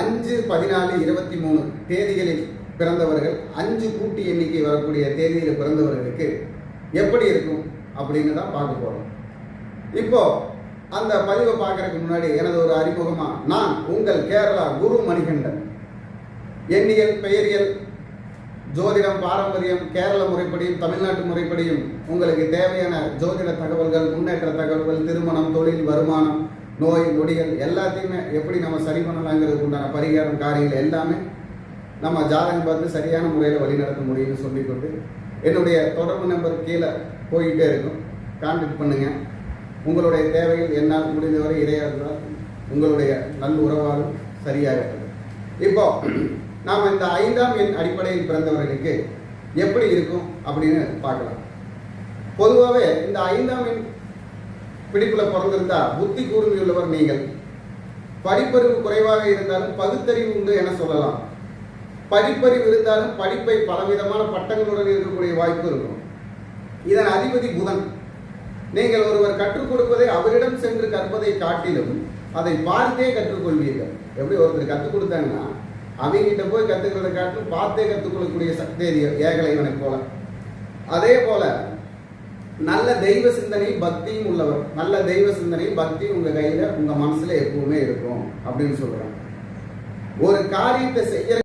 5, 14, 23 தேதிகளில் பிறந்தவர்கள், 5 கூட்டு எண்ணிக்கை வரக்கூடிய தேதியில் பிறந்தவர்களுக்கு எப்படி இருக்கும் அப்படின்னு தான் பார்க்க போறோம். இப்போ அந்த பதிவை பார்க்கறதுக்கு முன்னாடி எனது ஒரு அறிமுகமா, நான் உங்கள் கேரளா குரு மணிகண்டன். எண்ணியல், பெயரியல், ஜோதிடம், பாரம்பரியம், கேரள முறைப்படியும் தமிழ்நாட்டு முறைப்படியும் உங்களுக்கு தேவையான ஜோதிட தகவல்கள், முன்னேற்ற தகவல்கள், திருமணம், தொழில், வருமானம், நோய் நொடிகள் எல்லாத்தையுமே எப்படி நம்ம சரி பண்ணலாங்கிறதுக்கு உண்டான பரிகாரம் காரியங்கள் எல்லாமே நம்ம ஜாதகம் பார்த்து சரியான முறையில் வழிநடத்த முடியும்னு சொல்லிக்கொண்டு என்னுடைய தொடர்பு நம்பர் கீழே போயிட்டே இருக்கும். கான்டாக்ட் பண்ணுங்க. உங்களுடைய தேவைகள் என்னால் முடிந்தவரை இடையாடுறால் உங்களுடைய நல்ல உறவாலும் சரியாக இருக்குது. இப்போ நாம் இந்த 5ஆம் எண் அடிப்படையில் பிறந்தவர்களுக்கு எப்படி இருக்கும் அப்படின்னு பார்க்கலாம். பொதுவாகவே இந்த 5ஆம் எண் பிடிப்புல பிறந்திருந்தா புத்தி கூர்மையுள்ளவர் நீங்கள். படிப்பறிவு குறைவாக இருந்தாலும் பகுத்தறிவு உண்டு என சொல்லலாம். படிப்பறிவு இருந்தாலும் படிப்பை பலவிதமான பட்டங்களுடன் இருக்கக்கூடிய வாய்ப்பு இருக்கும். இதன் அதிபதி புதன். நீங்கள் ஒருவர் கற்றுக் கொடுப்பதை அவரிடம் சென்று கற்பதை காட்டிலும் அதை பார்த்தே கற்றுக்கொள்வீர்கள். எப்படி ஒருத்தர் கற்றுக் கொடுத்தாங்கன்னா அவங்கிட்ட போய் கற்றுக்கிறத காட்டிலும் பார்த்தே கற்றுக்கொள்ளக்கூடிய சக்தி ஏகலைவனை போல. அதே போல நல்ல தெய்வ சிந்தனை பக்தியும் உள்ளவர். நல்ல தெய்வ சிந்தனை பக்தி உங்க கையில உங்க மனசுல எப்பவுமே இருக்கும் அப்படின்னு சொல்றாங்க. ஒரு காரியத்தை செய்யற